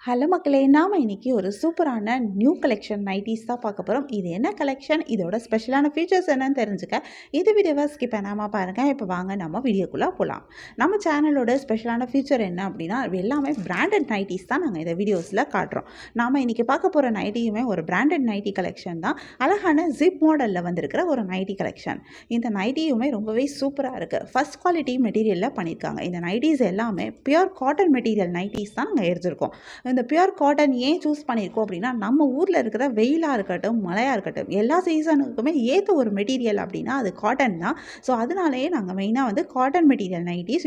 Hello மக்களே, நாம் இன்றைக்கி ஒரு சூப்பரான நியூ கலெக்ஷன் நைட்டிஸ் தான் பார்க்க போகிறோம். இது என்ன கலெக்ஷன், இதோட ஸ்பெஷலான ஃபீச்சர்ஸ் என்னன்னு தெரிஞ்சுக்க இது வீடியோவை ஸ்கிப் பண்ணாமல் பாருங்கள். இப்போ வாங்க நம்ம வீடியோக்குள்ளே போகலாம். நம்ம சேனலோட ஸ்பெஷலான ஃபீச்சர் என்ன அப்படின்னா, எல்லாமே பிராண்டட் நைட்டிஸ் தான் நாங்கள் இந்த வீடியோஸில் காட்டுறோம். நாம் இன்றைக்கி பார்க்க போகிற நைட்டியுமே ஒரு பிராண்டட் நைட்டி கலெக்ஷன் தான். அழகான ஜிப் மாடலில் வந்திருக்கிற ஒரு நைட்டி கலெக்ஷன். இந்த நைட்டியுமே ரொம்பவே சூப்பராக இருக்குது. ஃபஸ்ட் குவாலிட்டி மெட்டீரியலில் பண்ணியிருக்காங்க. இந்த நைட்டிஸ் எல்லாமே பியூர் காட்டன் மெட்டீரியல் நைட்டிஸ் தான் நாங்கள் எடுத்திருக்கோம். இந்த பியூர் காட்டன் ஏன் சூஸ் பண்ணியிருக்கோம் அப்படின்னா, நம்ம ஊரில் இருக்கிற வெயிலாக இருக்கட்டும், மழையாக இருக்கட்டும், எல்லா சீசனுக்குமே ஏற்ற ஒரு மெட்டீரியல் அப்படின்னா அது காட்டன் தான். ஸோ அதனாலேயே நாங்கள் மெயினாக வந்து காட்டன் மெட்டீரியல் நைட்டிஸ்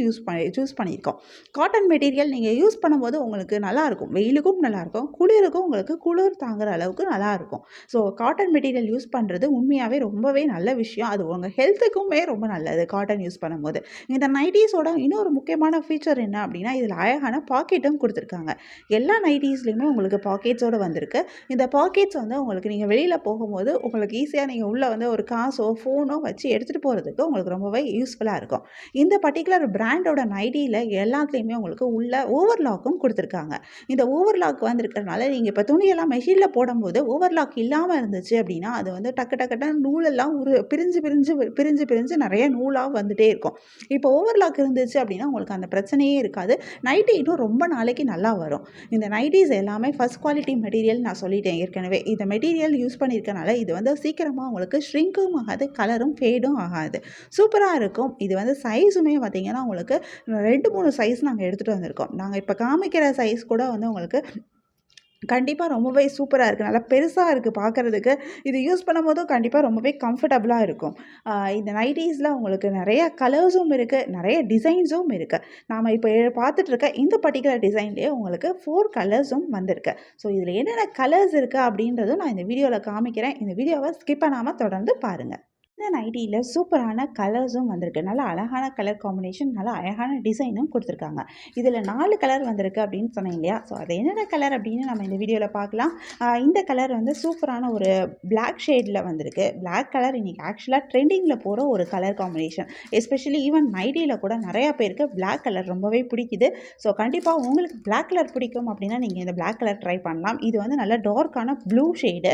சூஸ் பண்ணியிருக்கோம். காட்டன் மெட்டீரியல் நீங்கள் யூஸ் பண்ணும்போது உங்களுக்கு நல்லாயிருக்கும், வெயிலுக்கும் நல்லாயிருக்கும், குளிருக்கும் உங்களுக்கு குளிர் தாங்குற அளவுக்கு நல்லாயிருக்கும். ஸோ காட்டன் மெட்டீரியல் யூஸ் பண்ணுறது உண்மையாகவே ரொம்பவே நல்ல விஷயம். அது உங்கள் ஹெல்த்துக்குமே ரொம்ப நல்லது காட்டன் யூஸ் பண்ணும்போது. இந்த நைட்டிஸோட இன்னொரு முக்கியமான ஃபீச்சர் என்ன அப்படின்னா, இதில் அழகான பாக்கெட்டும் கொடுத்துருக்காங்க. எல்லா நைட்டிஸ்லையுமே உங்களுக்கு பாக்கெட்ஸோடு வந்திருக்கு. இந்த பாக்கெட்ஸ் வந்து உங்களுக்கு நீங்கள் வெளியில் போகும்போது உங்களுக்கு ஈஸியாக நீங்கள் உள்ளே வந்து ஒரு காசோ ஃபோனோ வச்சு எடுத்துகிட்டு போகிறதுக்கு உங்களுக்கு ரொம்பவே யூஸ்ஃபுல்லாக இருக்கும். இந்த பர்டிகுலர் பிராண்டோட நைட்டியில் எல்லாத்துலேயுமே உங்களுக்கு உள்ள ஓவர்லாக்கும் கொடுத்துருக்காங்க. இந்த ஓவர்லாக் வந்திருக்கிறதுனால நீங்கள் இப்போ துணியெல்லாம் மெஷினில் போடும்போது ஓவர்லாக் இல்லாமல் இருந்துச்சு அப்படின்னா அது வந்து டக்கு டக்குன்னு நூலெல்லாம் பிரிஞ்சு பிரிஞ்சு பிரிஞ்சு பிரிஞ்சு நிறைய நூலாக வந்துகிட்டே இருக்கும். இப்போ ஓவர்லாக் இருந்துச்சு அப்படின்னா உங்களுக்கு அந்த பிரச்சனையே இருக்காது. நைட்டி இன்னும் ரொம்ப நாளைக்கு நல்லா வரும். இந்த நைட்டிஸ் எல்லாமே ஃபஸ்ட் குவாலிட்டி மெட்டீரியல் நான் சொல்லிட்டேன் ஏற்கனவே. இந்த மெட்டீரியல் யூஸ் பண்ணியிருக்கனால இது வந்து சீக்கிரமாக உங்களுக்கு ஷ்ரிங்க்கும் ஆகாது, கலரும் ஃபேடும் ஆகாது. சூப்பராக இருக்கும். இது வந்து சைஸுமே பார்த்திங்கன்னா உங்களுக்கு 2-3 சைஸ் நாங்கள் எடுத்துகிட்டு வந்திருக்கோம். நாங்கள் இப்போ காமிக்கிற சைஸ் கூட வந்து உங்களுக்கு கண்டிப்பாக ரொம்பவே சூப்பராக இருக்குது. நல்லா பெருசாக இருக்குது பார்க்குறதுக்கு. இது யூஸ் பண்ணும்போதும் கண்டிப்பாக ரொம்பவே கம்ஃபர்டபுளாக இருக்கும். இந்த நைட்டீஸில் உங்களுக்கு நிறைய கலர்ஸும் இருக்குது, நிறைய டிசைன்ஸும் இருக்குது. நாம் இப்போ பார்த்துட்ருக்க இந்த பர்டிகுலர் டிசைன்லேயே உங்களுக்கு 4 கலர்ஸும் வந்திருக்கு. ஸோ இதில் என்னென்ன கலர்ஸ் இருக்குது அப்படின்றதும் நான் இந்த வீடியோவில் காமிக்கிறேன். இந்த வீடியோவை ஸ்கிப் பண்ணாமல் தொடர்ந்து பாருங்கள். இந்த நைட்டியில் சூப்பரான கலர்ஸும் வந்திருக்கு. நல்லா அழகான கலர் காம்பினேஷன், நல்லா அழகான டிசைனும் கொடுத்துருக்காங்க. இதில் 4 கலர் வந்திருக்கு அப்படின்னு சொன்னேன் இல்லையா? ஸோ அது என்னென்ன கலர் அப்படின்னு நம்ம இந்த வீடியோவில் பார்க்கலாம். இந்த கலர் வந்து சூப்பரான ஒரு பிளாக் ஷேடில் வந்திருக்கு. பிளாக் கலர் இன்றைக்கி ஆக்சுவலாக ட்ரெண்டிங்கில் போகிற ஒரு கலர் காம்பினேஷன். எஸ்பெஷலி ஈவன் நைட்டியில் கூட நிறையா பேருக்கு பிளாக் கலர் ரொம்பவே பிடிக்குது. ஸோ கண்டிப்பாக உங்களுக்கு பிளாக் கலர் பிடிக்கும் அப்படின்னா நீங்கள் இந்த பிளாக் கலர் ட்ரை பண்ணலாம். இது வந்து நல்ல டார்க்கான ப்ளூ ஷேடு.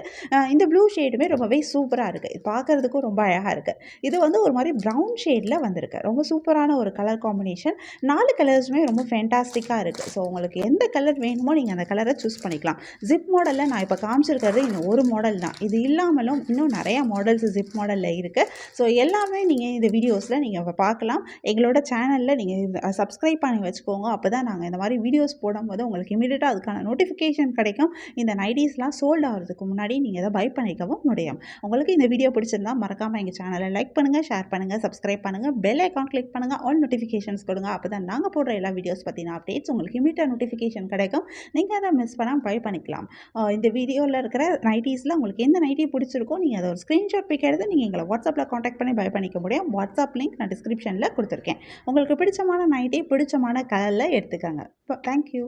இந்த ப்ளூ ஷேடுமே ரொம்பவே சூப்பராக இருக்குது. இது பார்க்குறதுக்கும் ரொம்ப அழகாக இருக்குது. இது வந்து ஒரு மாதிரி ப்ரௌன் ஷேடில் வந்திருக்கு. ரொம்ப சூப்பரான ஒரு கலர் காம்பினேஷன். 4 கலர்ஸுமே ரொம்ப ஃபேண்டாஸ்டிக்காக இருக்குது. ஸோ உங்களுக்கு எந்த கலர் வேணுமோ நீங்கள் அந்த கலரை சூஸ் பண்ணிக்கலாம். ஜிப் மாடலில் நான் இப்போ காமிச்சிருக்கிறது இன்னும் ஒரு மாடல் தான். இது இல்லாமலும் இன்னும் நிறையா மாடல்ஸ் ஜிப் மாடலில் இருக்குது. ஸோ எல்லாமே நீங்கள் இந்த வீடியோஸில் நீங்கள் பார்க்கலாம். எங்களோட சேனலில் நீங்கள் சப்ஸ்கிரைப் பண்ணி வச்சுக்கோங்க. அப்போ தான் நாங்கள் இந்த மாதிரி வீடியோஸ் போடும்போது உங்களுக்கு இமீடியட்டாக அதுக்கான நோட்டிஃபிகேஷன் கிடைக்கும். இந்த நைட்டிஸ்லாம் சோல்ட் ஆகிறதுக்கு முன்னாடி நீங்கள் இதை பை பண்ணிக்கவும் முடியும். உங்களுக்கு இந்த வீடியோ பிடிச்சிருந்தா மறக்காமல் எங்கள் சேனலை லைக் பண்ணுங்கள், ஷேர் பண்ணுங்கள், சப்ஸ்கிரைப் பண்ணுங்கள், பெல் ஐக்கான் கிளிக் பண்ணுங்கள், ஆல் நோட்டிஃபிகேஷன்ஸ் கொடுங்க. அப்போ தான் நாங்கள் போடுற எல்லா வீடியோஸ் பற்றின அப்டேட்ஸ் உங்களுக்கு இமீடியட்டாக நோட்டிஃபிகேஷன் கிடைக்கும். நீங்கள் அதை மிஸ் பண்ணாமல் பை பண்ணிக்கலாம். இந்த வீடியோவில் இருக்கிற நைட்டிஸில் உங்களுக்கு எந்த நைட்டி பிடிச்சிருக்கோ நீங்கள் அதை ஒரு ஸ்க்ரீன்ஷாட் பிக் எடுத்து நீங்கள் எங்களை வாட்ஸ்அப்பில் காண்டாக்ட் பண்ணி பை பண்ணிக்க முடியும். வாட்ஸ்அப் லிங்க் நான் டிஸ்கிரிப்ஷனில் கொடுத்துருக்கேன். உங்களுக்கு பிடிச்சமான நைட்டி பிடிச்சமான கலரில் எடுத்துக்கோங்க. தேங்க்யூ.